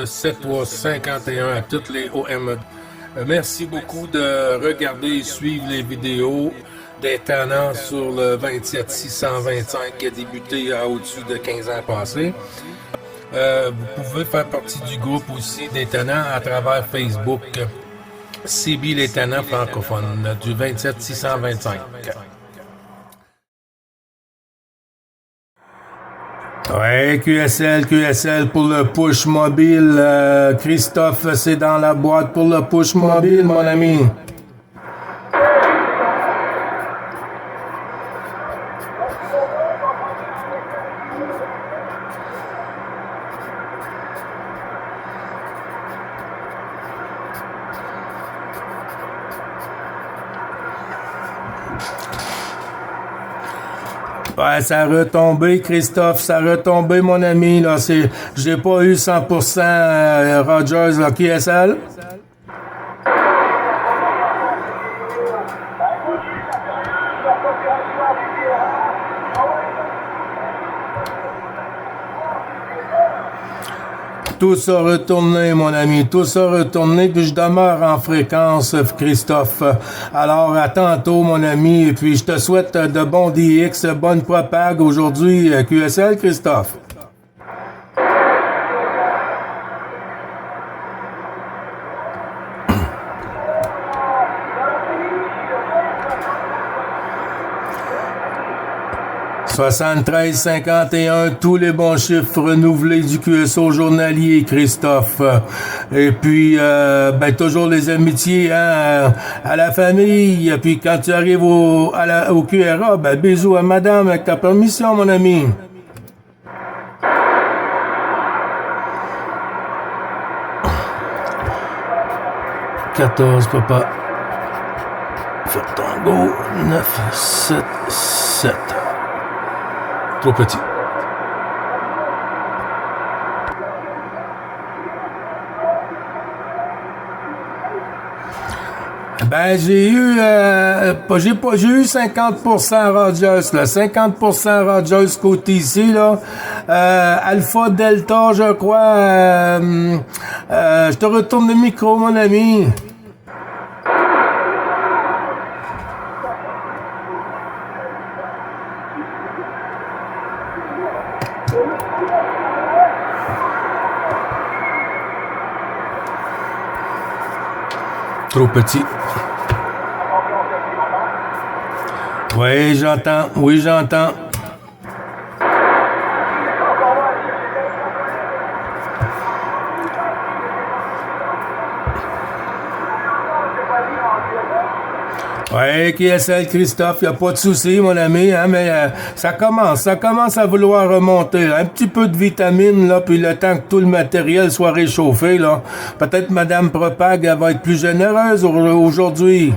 7351 à toutes les OME. Merci beaucoup de regarder et suivre les vidéos des tenants sur le 27625 qui a débuté au-dessus de 15 ans passés. Vous pouvez faire partie du groupe aussi des tenants à travers Facebook. CB les tenants francophones du 27625. Ouais, QSL pour le push mobile. Christophe, c'est dans la boîte pour le push mobile, mon ami. Ouais, ça a retombé, Christophe, ça a retombé, mon ami, là, j'ai pas eu 100% Rogers, là, QSL. Tout ça retourné, mon ami, tout ça retourné, puis je demeure en fréquence, Christophe. Alors, à tantôt, mon ami, et puis je te souhaite de bons DX, bonne propague aujourd'hui, QSL, Christophe. « 73-51, tous les bons chiffres renouvelés du QSO journalier, Christophe. Et puis, toujours les amitiés à la famille. Puis quand tu arrives au QRA, bisous à madame, avec ta permission, mon ami. « 14, papa. Fais tango. 9, 7, 7. Trop petit. J'ai eu 50% Rogers, là. 50% Rogers côté ici, là. Alpha Delta, je crois. Je te retourne le micro, mon ami. Trop petit. Oui, j'entends. Oui, j'entends. Oui, QSL, Christophe, il n'y a pas de souci, mon ami, hein, mais ça commence à vouloir remonter. Un petit peu de vitamine, là, puis le temps que tout le matériel soit réchauffé, là. Peut-être Madame Propag, elle va être plus généreuse aujourd'hui.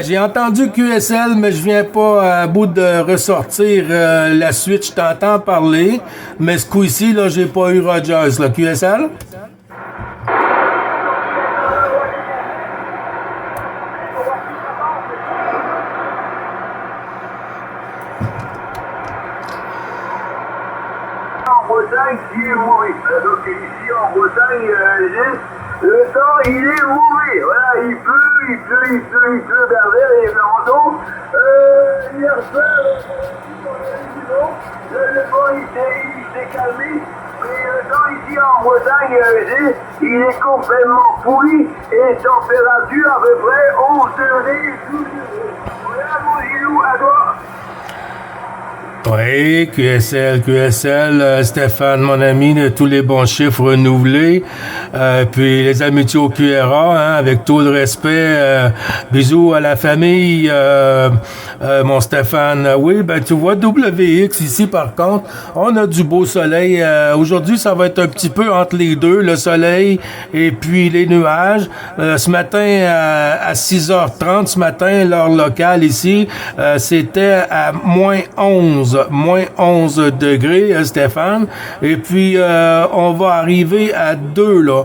J'ai entendu QSL, mais je viens pas à bout de ressortir la suite. Je t'entends parler, mais ce coup-ci, là, j'ai pas eu Rogers, là. QSL? En Bretagne, il est mauvais. Donc ici en Bretagne, le temps, il est mauvais. Voilà, il pleut, bordel, et Toronto. Hier soir, le vent, il s'est calmé. Mais le temps ici en Bretagne, il est complètement pourri. Et température à peu près 11 degrés, 12 degrés. Voilà, mon Gilou, à toi. Oui, QSL, Stéphane, mon ami, de tous les bons chiffres renouvelés. Puis les amitiés au QRA, hein, avec tout le respect. Bisous à la famille, mon Stéphane. Oui, tu vois, WX ici, par contre, on a du beau soleil. Aujourd'hui, ça va être un petit peu entre les deux, le soleil et puis les nuages. Ce matin, à 6h30, ce matin, l'heure locale ici, c'était à -11. -11 degrés, Stéphane. Et puis, on va arriver à 2, là.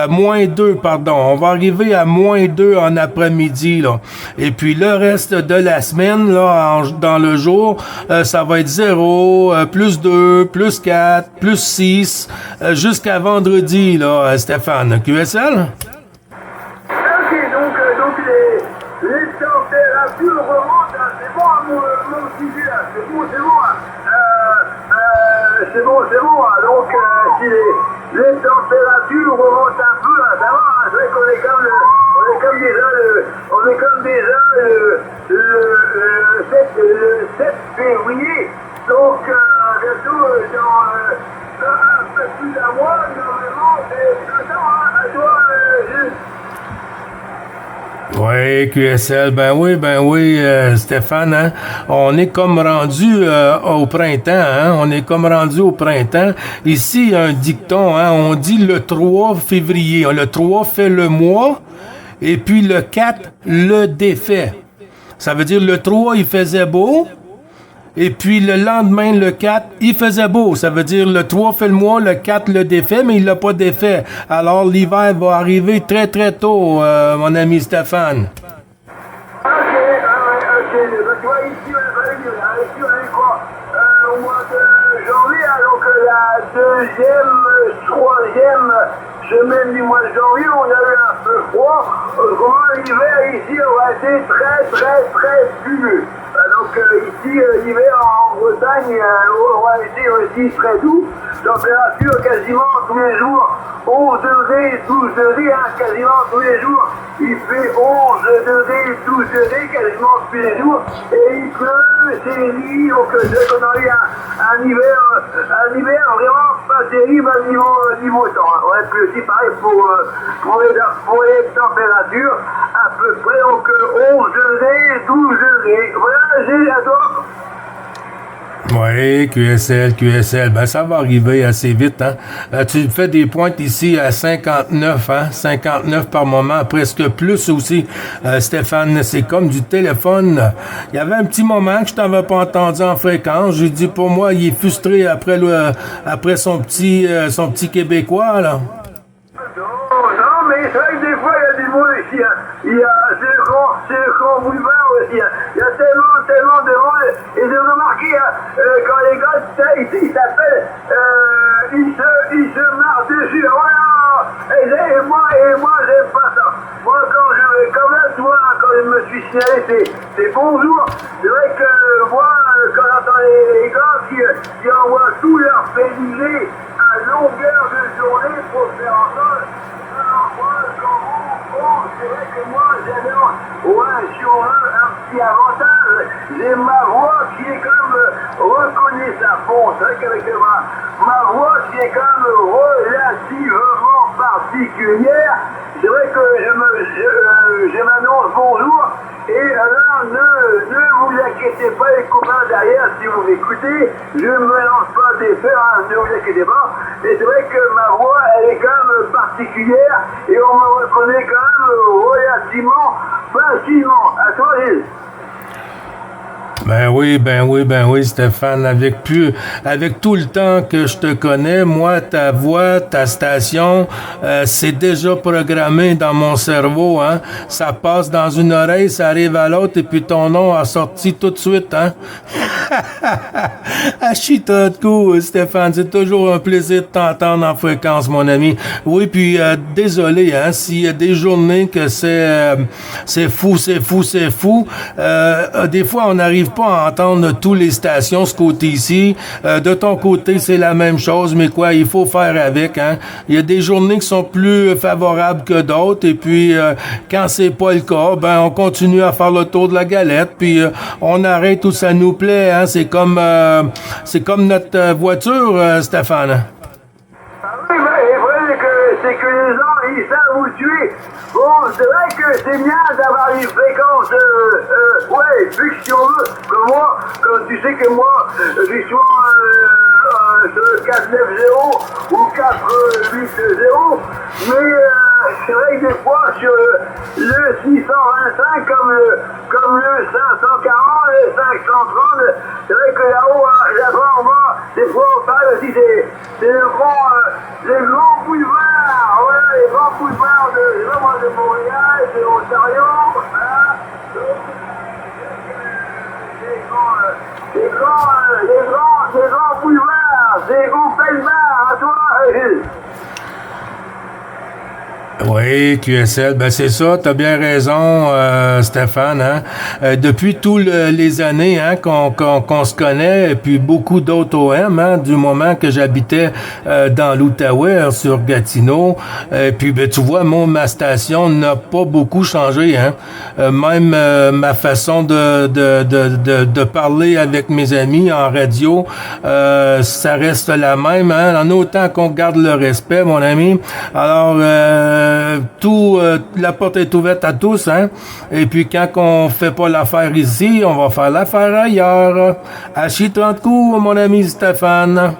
-2, pardon. On va arriver à -2 en après-midi, là. Et puis, le reste de la semaine, là, dans le jour, ça va être 0, +2, +4, +6, jusqu'à vendredi, là, Stéphane. QSL? Les températures remontent, hein. C'est bon, mon sujet, là. C'est bon, hein. C'est bon, hein. Donc, si les températures remontent un peu, là, d'abord, hein, c'est vrai qu'on est comme déjà le 7 février. Donc, bientôt, dans un peu plus d'un mois, normalement, c'est temps, hein. À toi, juste. Oui, QSL, ben oui, Stéphane, hein? On est comme rendu au printemps, hein? On est comme rendu au printemps. Ici, il y a un dicton, hein? On dit le 3 février. Le 3 fait le mois, et puis le 4 le défait. Ça veut dire le 3, il faisait beau, et puis le lendemain, le 4, il faisait beau. Ça veut dire le 3 fait le mois, le 4 le défait, mais il l'a pas défait. Alors l'hiver va arriver très très tôt, mon ami Stéphane. Ok. Tu vois, ici, on est quoi? Au mois de janvier, donc la deuxième, troisième semaine du mois de janvier, on a eu un peu froid. Autrement, l'hiver ici aurait été très pluvieux. Donc ici, l'hiver en Bretagne aurait été aussi très doux. Température quasiment tous les jours, 11 degrés, 12 degrés, hein, quasiment tous les jours. Il fait 11 degrés, 12 degrés, quasiment tous les jours. Et il pleut, c'est nuit, donc c'est qu'on a eu un hiver vraiment pas terrible à niveau temps. Hein. Ouais, puis aussi pareil pour les températures, à peu près, donc 11 degrés, 12 degrés. Voilà, j'ai à toi. Oui, QSL, ben ça va arriver assez vite, hein. Tu fais des pointes ici à 59, hein, 59 par moment, presque plus aussi, Stéphane. C'est comme du téléphone. Il y avait un petit moment que je t'avais pas entendu en fréquence. J'ai dit, pour moi, il est frustré après son petit Québécois, là. Non, mais c'est vrai que des fois, il y a du monde ici, hein. C'est le grand boulevard aussi, hein. Il y a tellement de monde. Et j'ai remarqué, hein, quand les gars, ils s'appellent, ils se marrent dessus. Voilà. Et moi, j'aime pas ça. Moi, comme là, tu vois, quand je me suis signalé, c'est bonjour. C'est vrai que moi, quand j'entends les gars qui envoient tout leur pédilé à longueur de journée pour faire en sorte. Alors, moi, c'est vrai que moi, j'ai un petit avantage. J'ai ma voix qui est comme reconnaissable. C'est vrai qu'avec ma voix qui est quand même relativement particulière, c'est vrai que je m'annonce bonjour. Et alors, ne vous inquiétez pas, les copains derrière, si vous m'écoutez, je ne me lance pas des fleurs, hein, ne vous inquiétez pas. Et c'est vrai que ma voix, elle est quand même particulière, et on me reconnaît quand même relativement facilement. À toi, Gilles. Ben oui, Stéphane, avec tout le temps que je te connais, moi, ta voix, ta station, c'est déjà programmé dans mon cerveau, hein. Ça passe dans une oreille, ça arrive à l'autre, et puis ton nom a sorti tout de suite, hein. Achita de coup, Stéphane, c'est toujours un plaisir de t'entendre en fréquence, mon ami. Oui, puis désolé, hein, s'il y a des journées que c'est fou. Des fois, on n'arrive pas à entendre tous les stations, ce côté-ci. De ton côté, c'est la même chose, mais quoi, il faut faire avec, hein. Il y a des journées qui sont plus favorables que d'autres, et puis quand c'est pas le cas, ben on continue à faire le tour de la galette, puis on arrête où ça nous plaît, hein. C'est comme notre voiture, Stéphane. Ah oui, mais vrai que c'est que les gens, ils savent où tuer. Bon, c'est vrai que c'est bien d'avoir une fréquence, fixe si on veut. Comme moi, comme tu sais que moi, je suis souvent sur 490 ou 480. Mais c'est vrai que des fois, sur le 625, comme le 540, le 530, c'est vrai que là-haut, là-bas en bas, des fois on parle aussi des grands boulevards, voilà, les grands boulevards de Montréal, de Ontario, voilà. Des grands boulevards, des grands boulevards, à toi, Oui, QSL, ben c'est ça, t'as bien raison, Stéphane. Hein? Depuis toutes les années qu'on se connaît, et puis beaucoup d'autres OM, du moment que j'habitais dans l'Outaouais, sur Gatineau, et puis ben, tu vois, ma station n'a pas beaucoup changé. Même ma façon de parler avec mes amis en radio, ça reste la même. En autant qu'on garde le respect, mon ami. Alors, la porte est ouverte à tous, Et puis quand on fait pas l'affaire ici, on va faire l'affaire ailleurs. Achille 30 coups, mon ami Stéphane.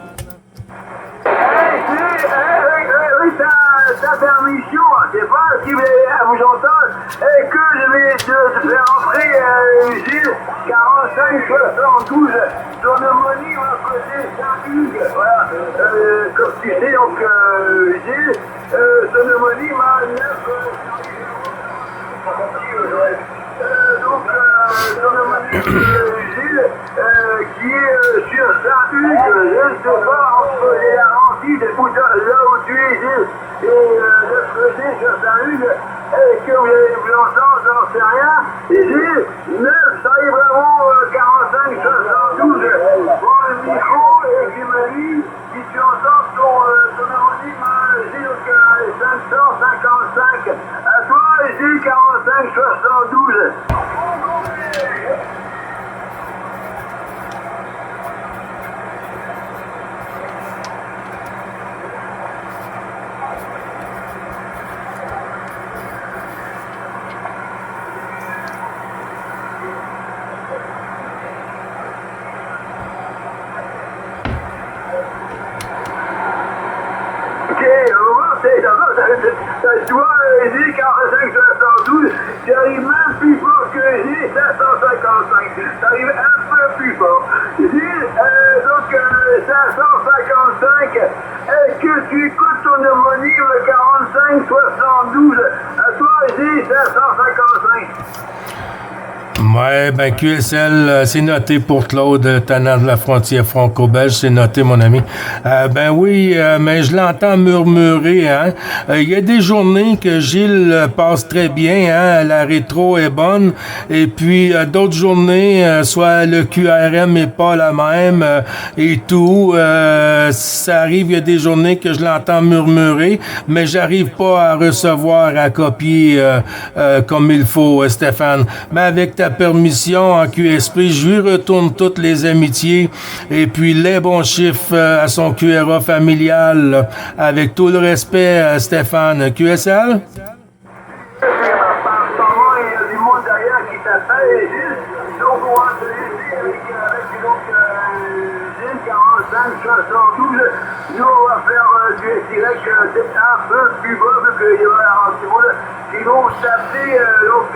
Ta permission, c'est pas si vous entendre, et que je vais te faire entrer Gilles 4572 son homonyme à côté Saint-Hugues. Voilà, comme tu sais, donc Gilles, son homonyme à 9. Donc, son homonyme Gilles, qui est sur Saint-Hugues, je ne sais pas, entre les Laurentides, là où tu es, Gilles, et le creuset sur Saint-Hugues, et que vous allez vous entendre, j'en sais rien, et Gilles, 9, ça y est vraiment 45, 72, prends le micro et qui me dit, si tu entends ton homonyme, Gilles 555, à toi, Gilles 45, 72. Tu vois, Gilles 45 72, tu arrives même plus fort que Gilles 555. Tu arrives un peu plus fort. Gilles, donc 555, est-ce que tu écoutes ton homonyme 45 72? À toi, Gilles 555. Ouais, ben QSL, c'est noté pour Claude, tenant de la frontière franco-belge, c'est noté, mon ami. Ben oui, mais je l'entends murmurer. Il y a des journées que Gilles passe très bien, la rétro est bonne, et puis d'autres journées, soit le QRM est pas la même et tout. Ça arrive, il y a des journées que je l'entends murmurer, mais j'arrive pas à recevoir, à copier comme il faut, Stéphane. Mais avec ta permission en QSP, je lui retourne toutes les amitiés et puis les bons chiffres à son QRA familial, avec tout le respect, Stéphane. QSL? Nous, on va faire du direct peut-être un peu plus bas, vu qu'il y aura un petit monde qui vont taper, donc,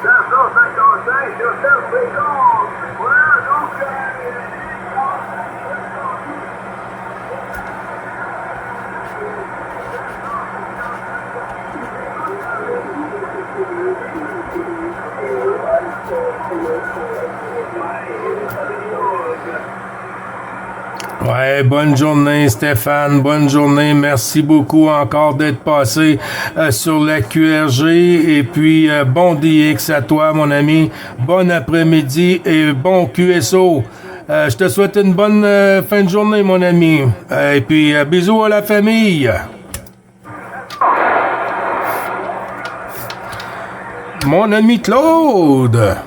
555 sur cette fréquence. Voilà, donc, Ouais, bonne journée Stéphane, bonne journée, merci beaucoup encore d'être passé sur la QRG et puis bon DX à toi mon ami, bon après-midi et bon QSO. Je te souhaite une bonne fin de journée mon ami et puis bisous à la famille. Mon ami Claude.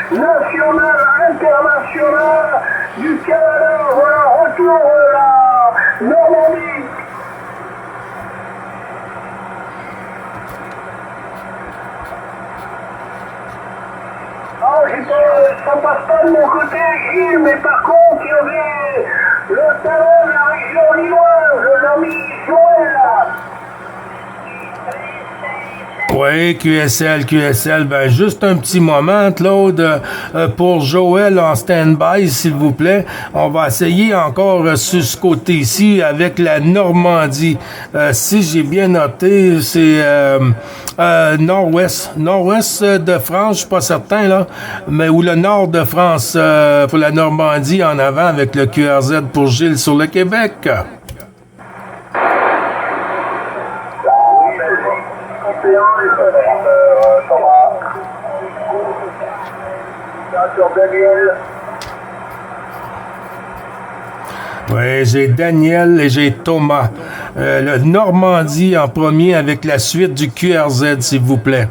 National, international du Canada, voilà, retour la Normandie. Ah, ça passe pas de mon côté, mais par interviewer le talent de la région lilloise, l'ami Joël. Oui, QSL, ben juste un petit moment, Claude, pour Joël en stand-by, s'il vous plaît. On va essayer encore sur ce côté-ci avec la Normandie. Si j'ai bien noté, c'est nord-ouest de France, je suis pas certain, là, mais ou le nord de France pour la Normandie en avant avec le QRZ pour Gilles sur le Québec. Oui, j'ai Daniel et j'ai Thomas. Le Normandie en premier avec la suite du QRZ, s'il vous plaît.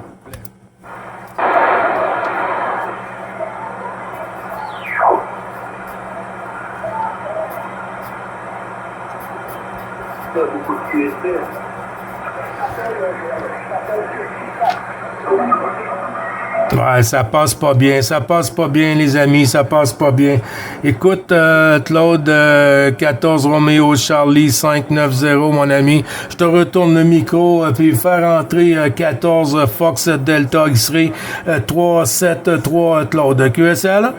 Ouais, ça passe pas bien, les amis, ça passe pas bien. Écoute, Claude, 14 Romeo Charlie 590, mon ami, je te retourne le micro, puis faire entrer 14 Fox Delta X-Ray 373 Claude. QSL?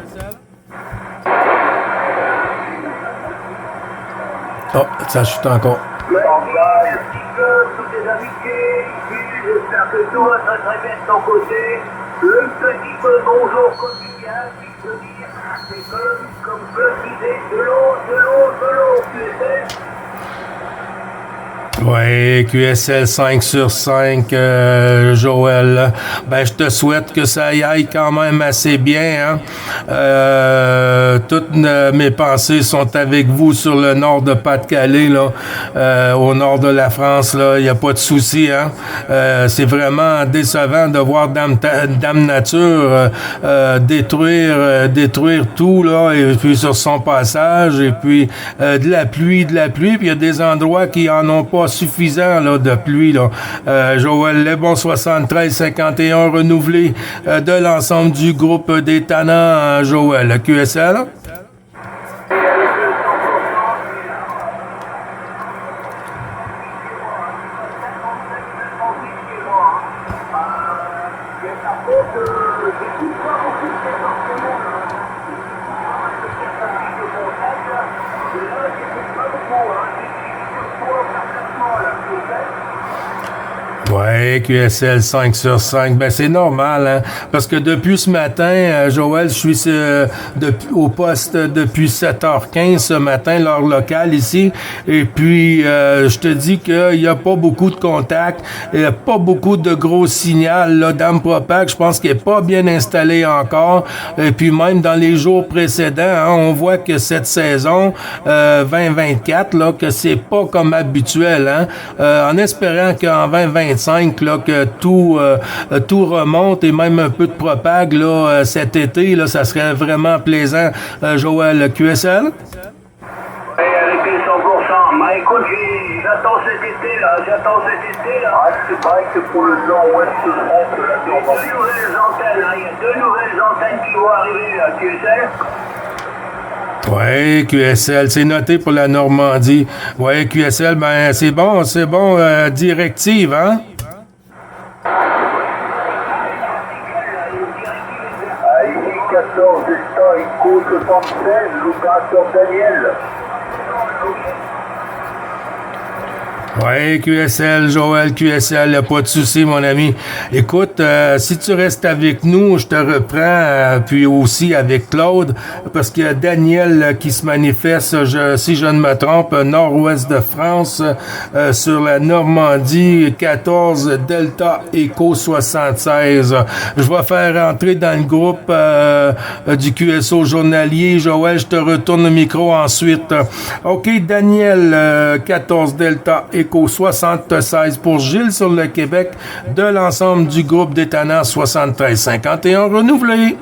Oh, ça chute encore. Merci toutes les amitiés ici, j'espère que tout va très bien de ton côté. Le petit bonjour quotidien, si je peux dire, c'est comme je le disais, de l'eau, tu sais. Oui, QSL 5 sur 5, Joël. Ben, je te souhaite que ça y aille quand même assez bien. Hein? Toutes mes pensées sont avec vous sur le nord de Pas-de-Calais, là, au nord de la France. Là, il n'y a pas de souci. Hein? C'est vraiment décevant de voir Dame Nature détruire tout, là, et puis sur son passage, et puis de la pluie, puis il y a des endroits qui en ont pas suffisant là, de pluie. Là. Joël Lebon 73-51 renouvelé de l'ensemble du groupe des Tannants, Joël. QSL? Ouais, QSL 5 sur 5. Ben, c'est normal, hein. Parce que depuis ce matin, Joël, je suis au poste depuis 7h15 ce matin, l'heure locale ici. Et puis, je te dis qu'il n'y a pas beaucoup de contacts. Il n'y a pas beaucoup de gros signal, là. Dame Propag, je pense qu'il n'est pas bien installé encore. Et puis, même dans les jours précédents, hein, on voit que cette saison, 2024, là, que c'est pas comme habituel, hein. En espérant qu'en 2025, là, que tout remonte et même un peu de propag là, cet été, là, ça serait vraiment plaisant. Joël, QSL? Oui, avec les 100%. Mais écoute, j'attends cet été-là. Ah, c'est vrai que pour le nord-ouest de France, il y a deux nouvelles antennes, hein. Il y a deux nouvelles antennes qui vont arriver, là, QSL. Oui, QSL, c'est noté pour la Normandie. Oui, QSL, ben c'est bon, directive, hein? Ici 14 Delta Echo 76, l'opérateur Daniel. Oui, QSL, Joël, QSL, pas de souci, mon ami. Écoute, si tu restes avec nous, je te reprends, puis aussi avec Claude, parce qu'il y a Daniel qui se manifeste, si je ne me trompe, nord-ouest de France, sur la Normandie, 14 Delta Echo 76. Je vais faire entrer dans le groupe du QSO journalier. Joël, je te retourne le micro ensuite. OK, Daniel, 14 Delta Echo 76 pour Gilles sur le Québec de l'ensemble du groupe des Tannants 73-51 renouvelé.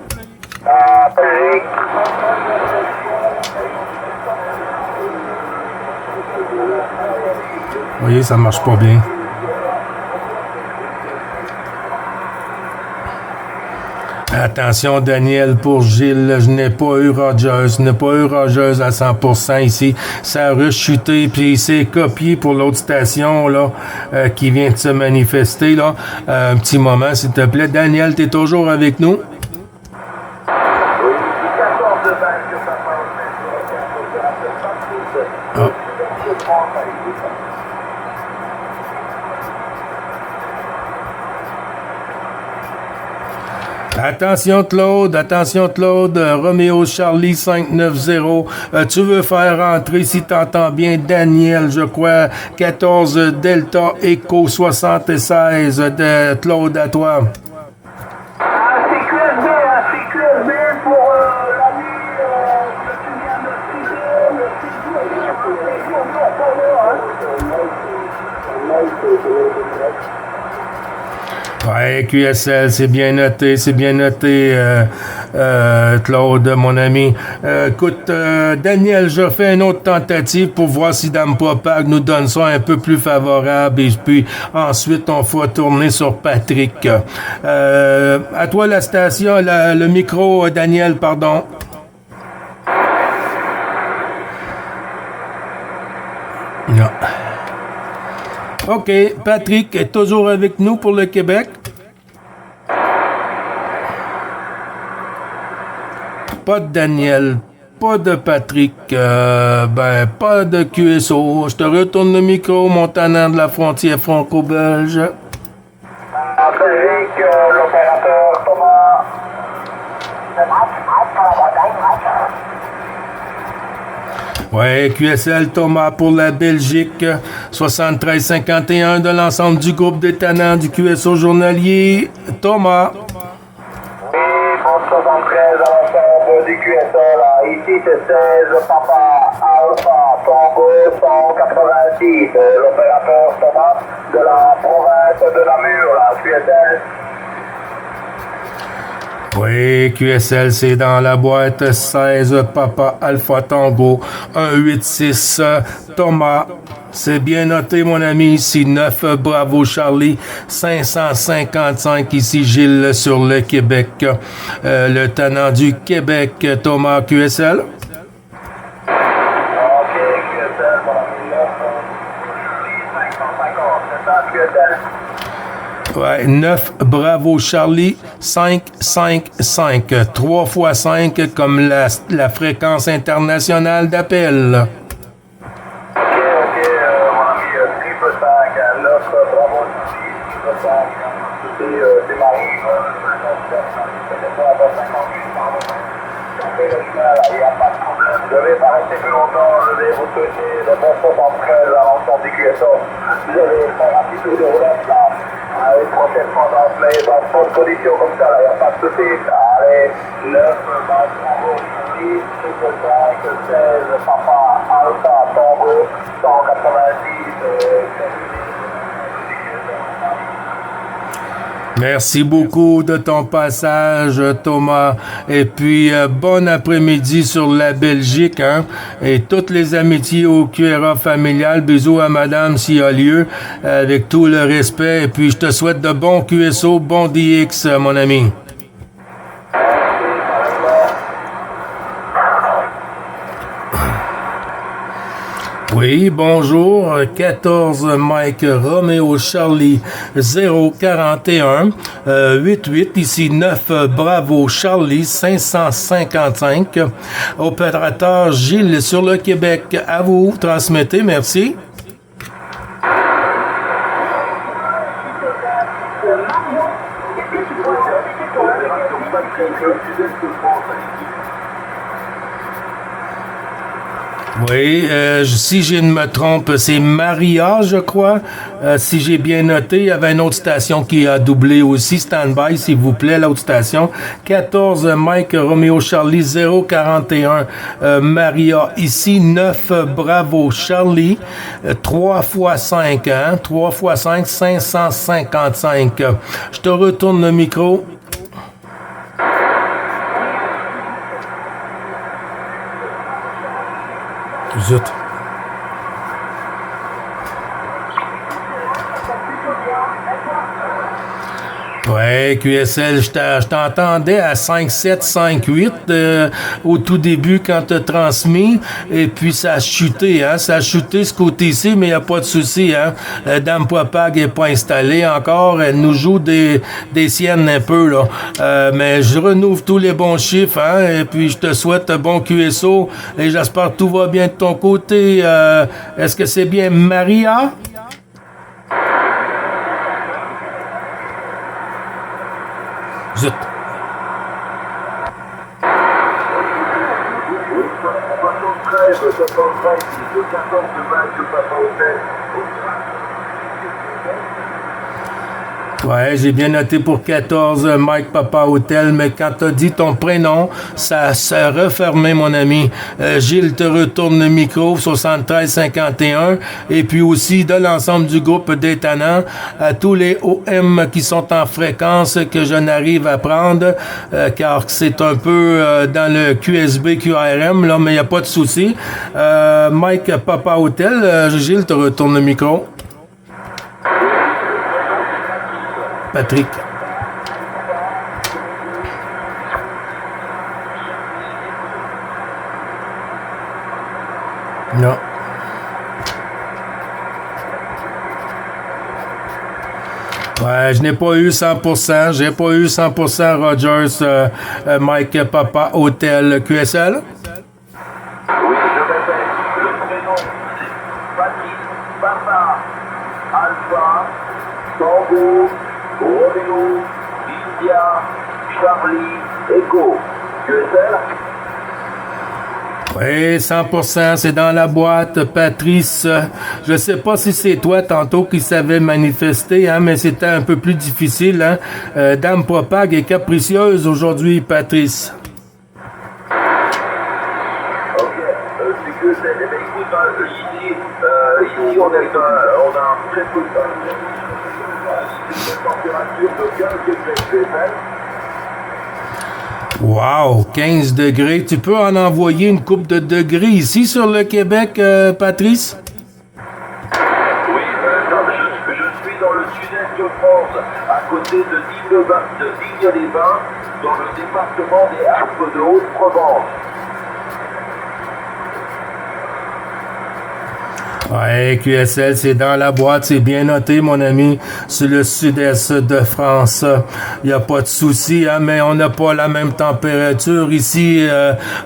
Vous voyez, ça marche pas bien. Attention, Daniel, pour Gilles, je n'ai pas eu Rogers à 100% ici. Ça a rechuté, puis il s'est copié pour l'autre station là qui vient de se manifester. Là. Un petit moment, s'il te plaît. Daniel, tu es toujours avec nous? Oh. Attention Claude, Roméo Charlie 590, tu veux faire rentrer, si t'entends bien, Daniel, je crois, 14 Delta Echo 76, de Claude, à toi. C'est QSB pour l'ami que tu viens de citer, le Ouais, QSL, c'est bien noté, Claude, mon ami. Écoute, Daniel, je fais une autre tentative pour voir si Dame Popag nous donne ça un peu plus favorable, et puis ensuite on va tourner sur Patrick. À toi la station, le micro, Daniel, pardon. Non. OK, Patrick est toujours avec nous pour le Québec. Pas de Daniel, pas de Patrick, pas de QSO. Je te retourne le micro, mon tenant de la frontière franco-belge. Patrick, l'opérateur Thomas. Ouais, QSL Thomas pour la Belgique, 73-51 de l'ensemble du groupe des tenants du QSO journalier. Thomas. Oui, pour 73 à l'ensemble du QSO, là. Ici c'est 16, Papa Alpha, Tango 186, l'opérateur Thomas de la province de Namur, là, QSL. Oui, QSL, c'est dans la boîte 16 Papa Alpha Tango 186 Thomas. C'est bien noté, mon ami. Ici 9 Bravo Charlie 555. Ici Gilles sur le Québec. Le tenant du Québec, Thomas QSL. Ok, QSL, mon ami, 9 550, c'est ça, QSL? Ouais, 9 Bravo Charlie 555. 3 fois 5 comme la fréquence internationale d'appel. Ok, mon ami, triple 5, 9 Bravo Charlie, triple 5. C'est Marie, 58, pardon. Il n'y a pas de problème. Je vais pas rester plus longtemps. Je vais vous souhaiter le bon 73 à l'ensemble du QSO. Je vais faire un petit tour de roulette là. Allez, prochaine fois dans le play, dans de bonnes conditions comme ça, là, il n'y a pas de souci. Allez, 9, Bravo, 10, 5, 16, Papa, Alpha, Tango, 190, Merci beaucoup de ton passage, Thomas. Et puis, bon après-midi sur la Belgique, hein. Et toutes les amitiés au QRA familial. Bisous à madame s'il y a lieu, avec tout le respect. Et puis, je te souhaite de bons QSO, bon DX, mon ami. Oui, bonjour, 14 Mike Roméo Charlie 041 88, ici 9 Bravo Charlie 555, opérateur Gilles sur le Québec. À vous, transmettez, merci. Oui, si je ne me trompe, c'est Maria, je crois. Si j'ai bien noté, il y avait une autre station qui a doublé aussi. Stand-by, s'il vous plaît, l'autre station. 14 Mike Romeo Charlie 041 Maria. Ici, 9 Bravo Charlie 3 x 5, hein? 3 x 5, 555. Je te retourne le micro. Zut. Ouais, QSL, je t'entendais à 5,7, 5,8 au tout début quand tu as transmis, et puis ça a chuté, hein? Ça a chuté ce côté-ci, mais il n'y a pas de souci, hein? Dame Popag n'est pas installée encore, elle nous joue des siennes un peu, là. Mais je renouvelle tous les bons chiffres, hein? Et puis je te souhaite un bon QSO, et j'espère que tout va bien de ton côté. Est-ce que c'est bien Maria? Zut. Ouais, j'ai bien noté pour 14 Mike Papa Hotel, mais quand t'as dit ton prénom, ça s'est refermé, mon ami. Gilles te retourne le micro, 73-51, et puis aussi de l'ensemble du groupe d'Étonnants, à tous les OM qui sont en fréquence que je n'arrive à prendre, car c'est un peu dans le QSB, QRM, là, mais il n'y a pas de souci. Mike Papa Hotel, Gilles te retourne le micro. Patrick. Non. Ouais, je n'ai pas eu 100%. J'ai pas eu 100% Rogers, Mike Papa Hotel QSL. Oui, je répète, le prénom c'est Patrick Papa Alpha Tango Romeo India Charlie Echo. QSL? Oui, 100%, c'est dans la boîte. Patrice, je sais pas si c'est toi tantôt qui savais manifester, hein, mais c'était un peu plus difficile. Hein. Dame Propag est capricieuse aujourd'hui, Patrice. Ok, c'est QSL. Eh bien, écoute, ici on a un très peu de température de 15 degrés QSL. Wow, 15 degrés. Tu peux en envoyer une coupe de degrés ici sur le Québec, Patrice? Oui, je suis dans le sud-est de France, à côté de Digne-les-Bains, dans le département des Alpes de Haute-Provence. Ouais, QSL, c'est dans la boîte, c'est bien noté, mon ami, sur le sud-est de France. Il n'y a pas de souci, hein, mais on n'a pas la même température ici,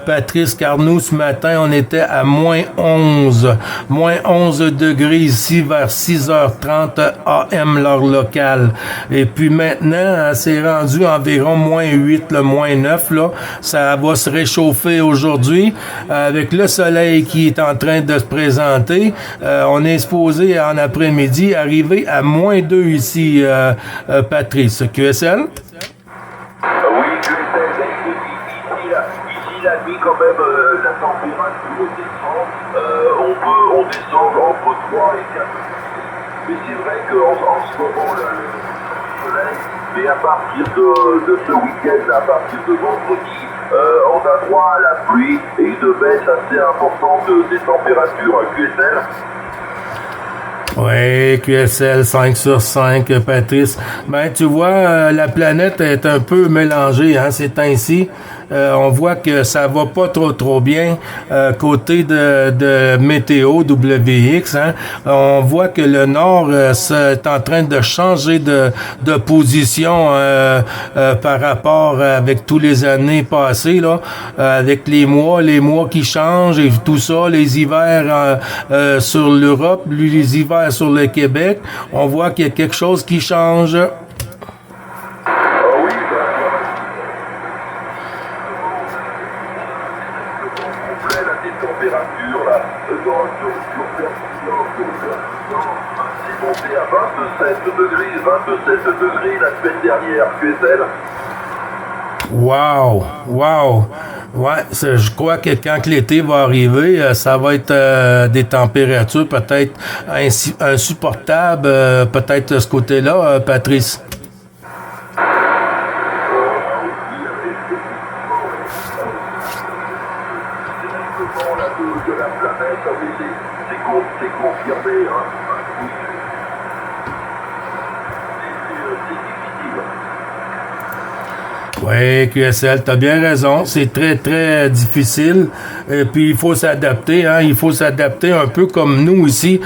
Patrice, car nous, ce matin, on était à moins 11. Moins 11 degrés ici, vers 6h30 AM, l'heure locale. Et puis maintenant, hein, c'est rendu environ moins 8, le moins 9, là. Ça va se réchauffer aujourd'hui, avec le soleil qui est en train de se présenter. On est supposé en après-midi arriver à moins 2 ici, Patrice. QSL? Oui, QSL, ici la nuit quand même, la température descend, on descend entre 3 et 4. Mais c'est vrai qu'en ce moment, là, le soleil, mais à partir de ce week-end, à partir de vendredi, on a droit à la pluie et une baisse assez importante des températures à QSL. Oui, QSL 5 sur 5, Patrice. Ben, tu vois, la planète est un peu mélangée, hein, ces temps-ci. On voit que ça va pas trop bien côté de météo WX. Hein. On voit que le Nord est en train de changer de position par rapport avec tous les années passées, là, avec les mois qui changent et tout ça, les hivers sur l'Europe, les hivers sur le Québec. On voit qu'il y a quelque chose qui change. C'est monté à 27 degrés la semaine dernière, QSL. Wow! Ouais, je crois que quand l'été va arriver, ça va être des températures peut-être insupportables, peut-être de ce côté-là, Patrice. De la planète, c'est confirmé, hein. C'est difficile. Oui, QSL, t'as bien raison. C'est très, très difficile. Et puis, il faut s'adapter. Hein? Il faut s'adapter un peu comme nous ici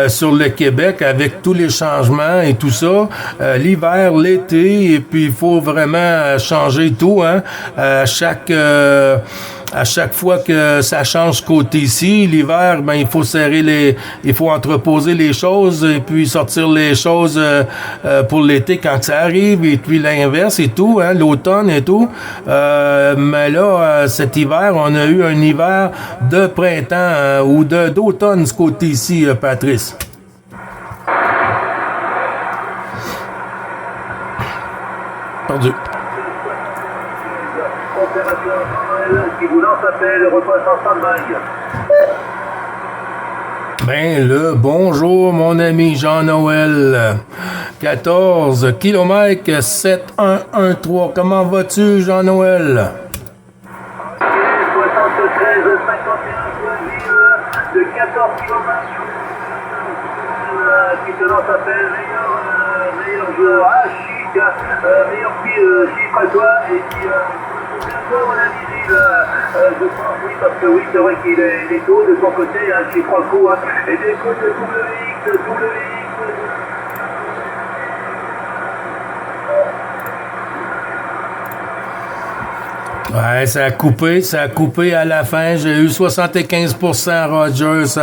sur le Québec avec tous les changements et tout ça. L'hiver, l'été, et puis il faut vraiment changer tout. Hein? À chaque fois que ça change côté ici, l'hiver, ben il faut il faut entreposer les choses et puis sortir les choses pour l'été quand ça arrive et puis l'inverse et tout, hein, l'automne et tout. Mais là, cet hiver, on a eu un hiver de printemps ou d'automne ce côté ici, Patrice. Perdu. Qui vous lance appel, repasse en stand-by. Ben le bonjour mon ami Jean-Noël. 14 km 7113. Comment vas-tu Jean-Noël? 73 51 de 14 km. Qui te lance appel, meilleur joueur, chic, meilleur chiffre à toi, et puis bientôt mon ami Gilles, je pense oui, parce que oui, c'est vrai qu'il est tôt de son côté, hein, chez 3 coups, hein, et des coups de WX. Ouais, ça a coupé à la fin. J'ai eu 75% Rogers,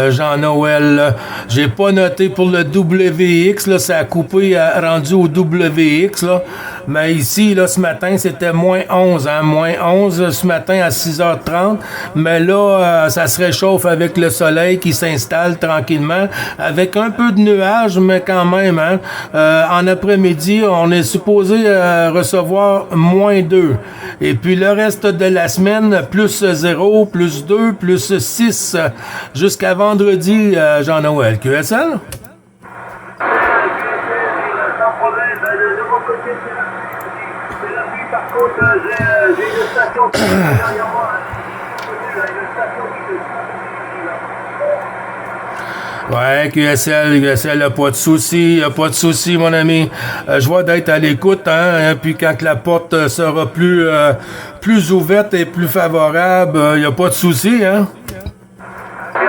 Jean-Noël. J'ai pas noté pour le WX, là, ça a coupé rendu au WX, là. Mais ici, là, ce matin, c'était moins 11, hein, moins 11 ce matin à 6h30. Mais là, ça se réchauffe avec le soleil qui s'installe tranquillement, avec un peu de nuages, mais quand même, hein. En après-midi, on est supposé recevoir moins 2. Et puis le reste de la semaine, plus 0, plus 2, plus 6, jusqu'à vendredi, Jean-Noël. QSL? Sans problème, de mon côté, c'est la pluie. Par contre, j'ai une station qui est derrière moi. Une station qui se... Ouais, QSL, y'a pas de souci, mon ami. Je vois d'être à l'écoute, hein, puis quand la porte sera plus ouverte et plus favorable, y'a pas de souci, hein. Je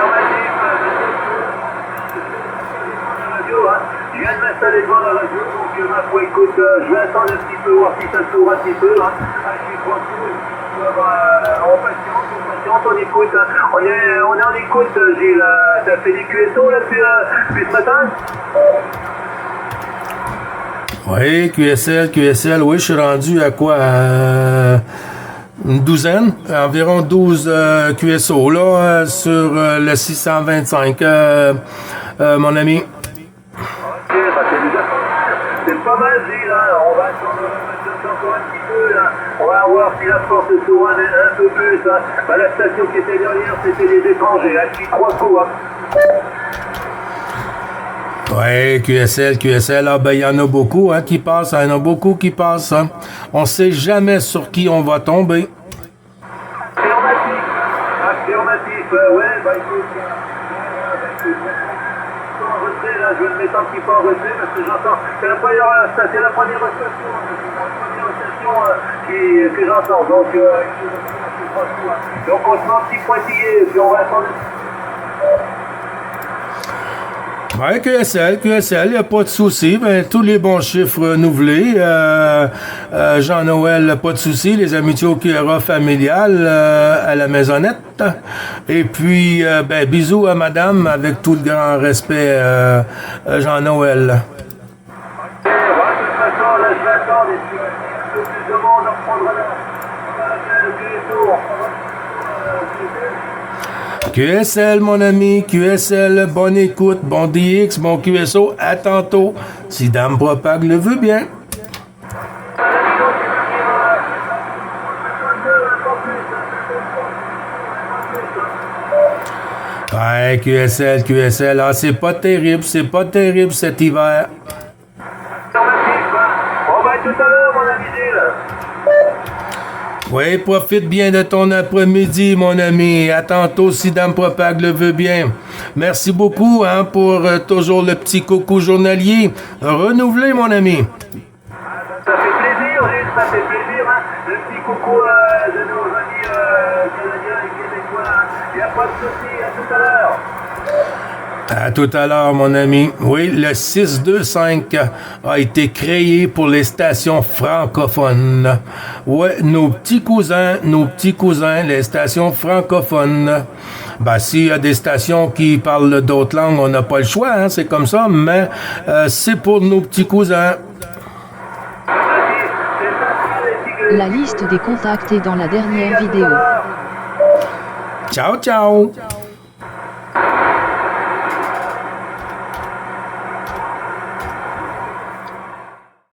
viens de m'installer devant la radio, donc ma foi, écoute, je vais attendre un petit peu, voir si ça s'ouvre un petit peu, hein. Je suis tranquille, on patiente, on écoute, hein. On est en écoute, Gilles, t'as fait des QSO là depuis ce matin? Oui, QSL, oui, je suis rendu à quoi? Une douzaine, environ 12 QSO, là, sur le 625, mon ami. C'est pas mal, Gilles, hein. On va attendre encore un petit peu, là. On va voir si la force s'ouvre un peu plus, hein. Bah, la station qui était derrière, c'était les étrangers, hein, qui 3 coups, hein. Ouais, QSL, ah ben il y en a beaucoup hein, qui passent, il y en a beaucoup qui passent. Hein. On sait jamais sur qui on va tomber. Affirmatif, ouais, bah écoute, en retrait, là, je vais le mettre un petit peu en retrait parce que j'entends, c'est la première station que j'entends, donc on se met un petit pointillé, puis on va attendre. Ouais, QSL, il n'y a pas de souci. Ben, tous les bons chiffres renouvelés. Jean-Noël, pas de souci. Les amitiés au QRA familial à la maisonnette. Et puis, ben, bisous à madame avec tout le grand respect, Jean-Noël. De toute façon, là, je vais attendre et puis un peu plus de monde, on reprendra le tour. QSL, mon ami, QSL, bonne écoute, bon DX, bon QSO, à tantôt, si Dame Propague le veut bien. Ouais, QSL, ah, c'est pas terrible cet hiver. Bon, ben, tout à l'heure, mon ami Gilles. Oui, profite bien de ton après-midi, mon ami. À tantôt, si Dame Propague le veut bien. Merci beaucoup hein, pour toujours le petit coucou journalier. Renouvelé, mon ami. Ça fait plaisir, Gilles. ça fait plaisir, hein. Le petit coucou de nos amis canadiens et québécois. Il n'y a pas de souci, à tout à l'heure. À tout à l'heure, mon ami. Oui, le 625 a été créé pour les stations francophones. Ouais, nos petits cousins, les stations francophones. Ben, s'il y a des stations qui parlent d'autres langues, on n'a pas le choix, hein, c'est comme ça, mais c'est pour nos petits cousins. La liste des contacts est dans la dernière vidéo. Ciao, ciao!